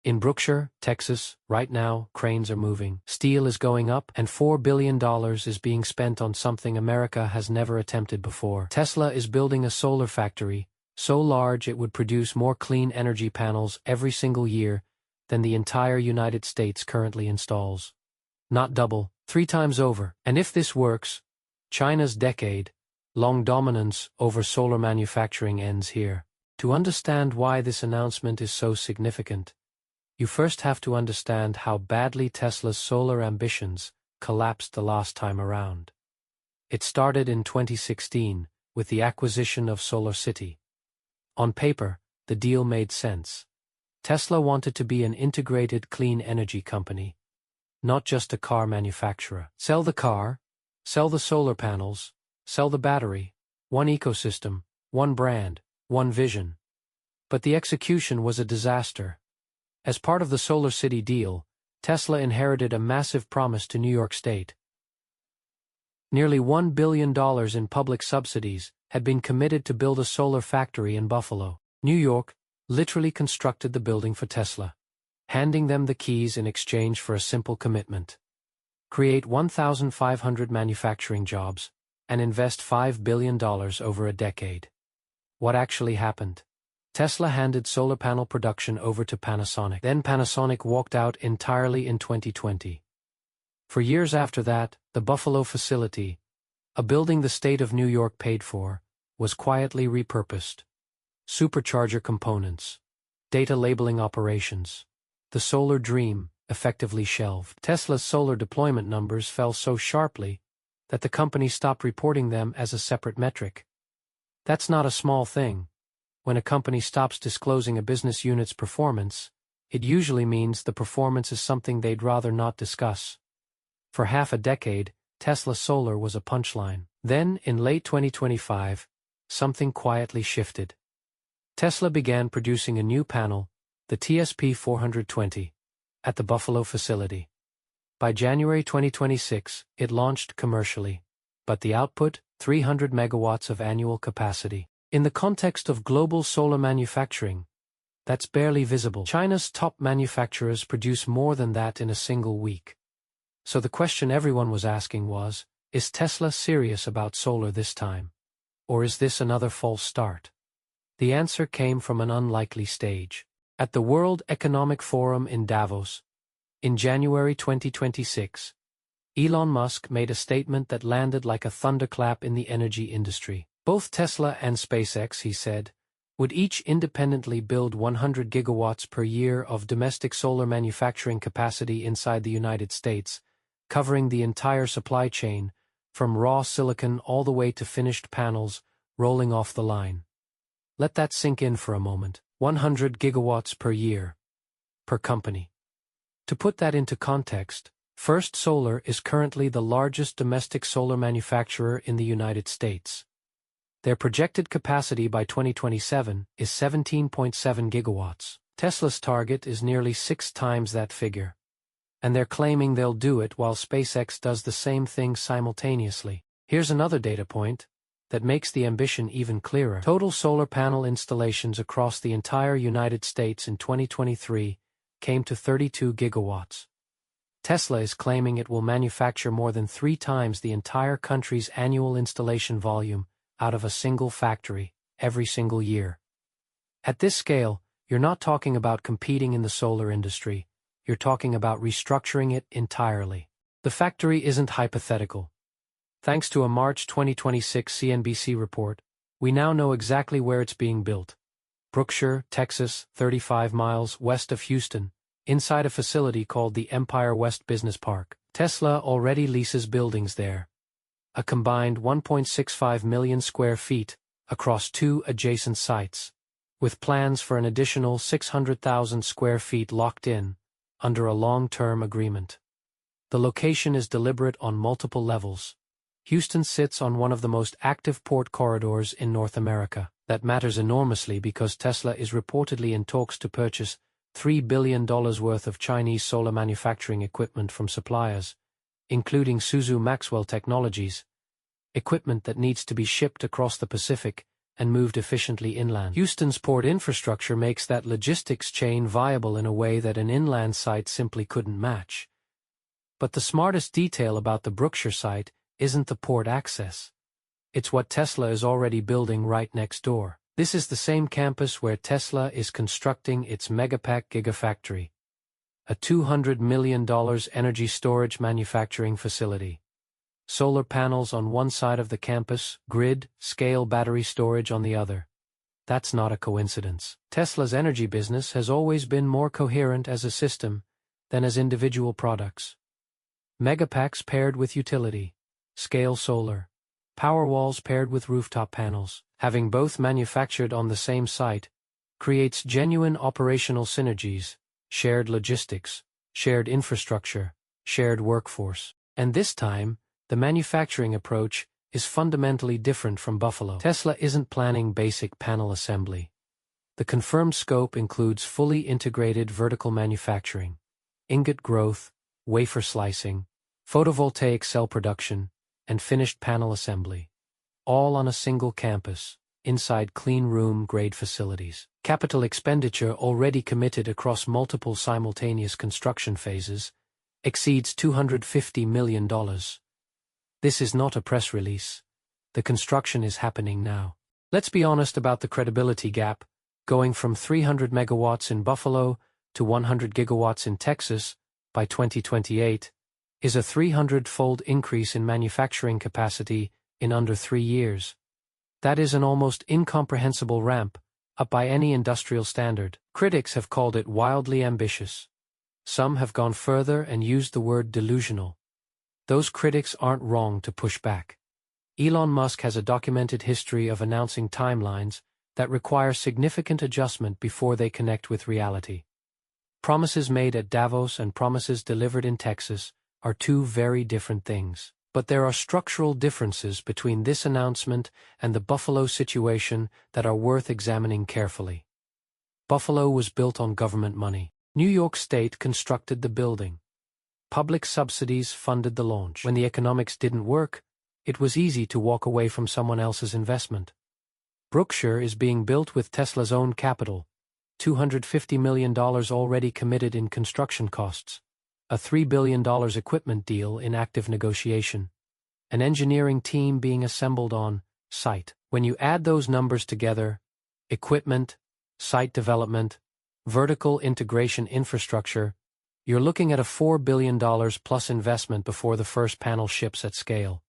In Brookshire, Texas, right now, cranes are moving. Steel is going up, and $4 billion is being spent on something America has never attempted before. Tesla is building a solar factory, so large it would produce more clean energy panels every single year than the entire United States currently installs. Not double, 3 times over. And if this works, China's decade-long dominance over solar manufacturing ends here. To understand why this announcement is so significant, you first have to understand how badly Tesla's solar ambitions collapsed the last time around. It started in 2016 with the acquisition of SolarCity. On paper, the deal made sense. Tesla wanted to be an integrated clean energy company, not just a car manufacturer. Sell the car, sell the solar panels, sell the battery, one ecosystem, one brand, one vision. But the execution was a disaster. As part of the SolarCity deal, Tesla inherited a massive promise to New York State. Nearly $1 billion in public subsidies had been committed to build a solar factory in Buffalo. New York literally constructed the building for Tesla, handing them the keys in exchange for a simple commitment: create 1,500 manufacturing jobs and invest $5 billion over a decade. What actually happened? Tesla handed solar panel production over to Panasonic. Then Panasonic walked out entirely in 2020. For years after that, the Buffalo facility, a building the state of New York paid for, was quietly repurposed. Supercharger components, data labeling operations. The solar dream effectively shelved. Tesla's solar deployment numbers fell so sharply that the company stopped reporting them as a separate metric. That's not a small thing. When a company stops disclosing a business unit's performance, it usually means the performance is something they'd rather not discuss. For half a decade, Tesla Solar was a punchline. Then, in late 2025, something quietly shifted. Tesla began producing a new panel, the TSP-420, at the Buffalo facility. By January 2026, it launched commercially, but the output, 300 megawatts of annual capacity. In the context of global solar manufacturing, that's barely visible. China's top manufacturers produce more than that in a single week. So the question everyone was asking was, is Tesla serious about solar this time? Or is this another false start? The answer came from an unlikely stage. At the World Economic Forum in Davos, in January 2026, Elon Musk made a statement that landed like a thunderclap in the energy industry. Both Tesla and SpaceX, he said, would each independently build 100 gigawatts per year of domestic solar manufacturing capacity inside the United States, covering the entire supply chain, from raw silicon all the way to finished panels rolling off the line. Let that sink in for a moment. 100 gigawatts per year. Per company. To put that into context, First Solar is currently the largest domestic solar manufacturer in the United States. Their projected capacity by 2027 is 17.7 gigawatts. Tesla's target is nearly 6 times that figure. And they're claiming they'll do it while SpaceX does the same thing simultaneously. Here's another data point that makes the ambition even clearer. Total solar panel installations across the entire United States in 2023 came to 32 gigawatts. Tesla is claiming it will manufacture more than 3 times the entire country's annual installation volume out of a single factory, every single year. At this scale, you're not talking about competing in the solar industry, you're talking about restructuring it entirely. The factory isn't hypothetical. Thanks to a March 2026 CNBC report, we now know exactly where it's being built. Brookshire, Texas, 35 miles west of Houston, inside a facility called the Empire West Business Park. Tesla already leases buildings there. A combined 1.65 million square feet across 2 adjacent sites, with plans for an additional 600,000 square feet locked in under a long-term agreement. The location is deliberate on multiple levels. Houston sits on one of the most active port corridors in North America. That matters enormously because Tesla is reportedly in talks to purchase $3 billion worth of Chinese solar manufacturing equipment from suppliers, including Suzhou Maxwell Technologies, equipment that needs to be shipped across the Pacific and moved efficiently inland. Houston's port infrastructure makes that logistics chain viable in a way that an inland site simply couldn't match. But the smartest detail about the Brookshire site isn't the port access. It's what Tesla is already building right next door. This is the same campus where Tesla is constructing its Megapack Gigafactory, a $200 million energy storage manufacturing facility. Solar panels on one side of the campus, grid-scale battery storage on the other. That's not a coincidence. Tesla's energy business has always been more coherent as a system than as individual products. Megapacks paired with utility, scale solar, Powerwalls paired with rooftop panels, having both manufactured on the same site, creates genuine operational synergies, shared logistics, shared infrastructure, shared workforce. And this time, the manufacturing approach is fundamentally different from Buffalo. Tesla isn't planning basic panel assembly. The confirmed scope includes fully integrated vertical manufacturing, ingot growth, wafer slicing, photovoltaic cell production, and finished panel assembly, all on a single campus, inside clean room-grade facilities. Capital expenditure already committed across multiple simultaneous construction phases exceeds $250 million. This is not a press release. The construction is happening now. Let's be honest about the credibility gap. Going from 300 megawatts in Buffalo to 100 gigawatts in Texas by 2028 is a 300-fold increase in manufacturing capacity in under 3 years. That is an almost incomprehensible ramp up by any industrial standard. Critics have called it wildly ambitious. Some have gone further and used the word delusional. Those critics aren't wrong to push back. Elon Musk has a documented history of announcing timelines that require significant adjustment before they connect with reality. Promises made at Davos and promises delivered in Texas are two very different things. But there are structural differences between this announcement and the Buffalo situation that are worth examining carefully. Buffalo was built on government money. New York State constructed the building. Public subsidies funded the launch. When the economics didn't work, it was easy to walk away from someone else's investment. Brookshire is being built with Tesla's own capital, $250 million already committed in construction costs, a $3 billion equipment deal in active negotiation, an engineering team being assembled on site. When you add those numbers together, equipment, site development, vertical integration infrastructure, you're looking at a $4 billion plus investment before the first panel ships at scale.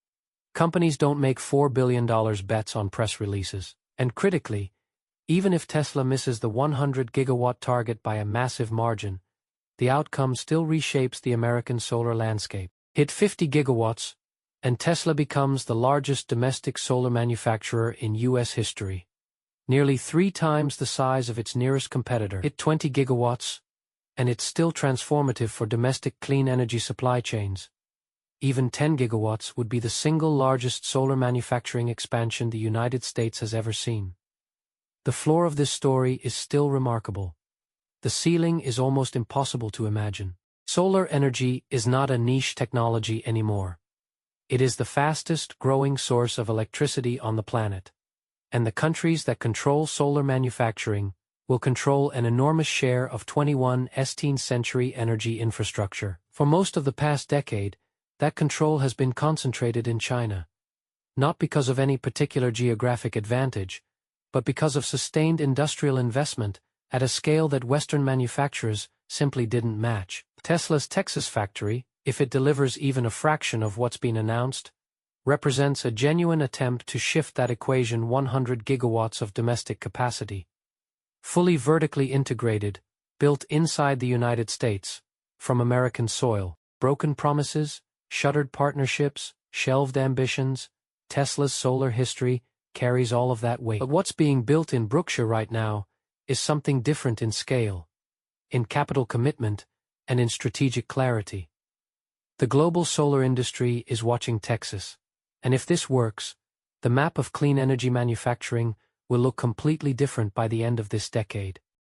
Companies don't make $4 billion bets on press releases. And critically, even if Tesla misses the 100 gigawatt target by a massive margin, the outcome still reshapes the American solar landscape. Hit 50 gigawatts, and Tesla becomes the largest domestic solar manufacturer in U.S. history. Nearly 3 times the size of its nearest competitor. Hit 20 gigawatts, and it's still transformative for domestic clean energy supply chains. Even 10 gigawatts would be the single largest solar manufacturing expansion the United States has ever seen. The floor of this story is still remarkable. The ceiling is almost impossible to imagine. Solar energy is not a niche technology anymore. It is the fastest growing source of electricity on the planet. And the countries that control solar manufacturing will control an enormous share of 21st century energy infrastructure. For most of the past decade, that control has been concentrated in China. Not because of any particular geographic advantage, but because of sustained industrial investment at a scale that Western manufacturers simply didn't match. Tesla's Texas factory, if it delivers even a fraction of what's been announced, represents a genuine attempt to shift that equation 100 gigawatts of domestic capacity. Fully vertically integrated, built inside the United States, from American soil. Broken promises, shuttered partnerships, shelved ambitions, Tesla's solar history carries all of that weight. But what's being built in Brookshire right now is something different in scale, in capital commitment, and in strategic clarity. The global solar industry is watching Texas, and if this works, the map of clean energy manufacturing will look completely different by the end of this decade.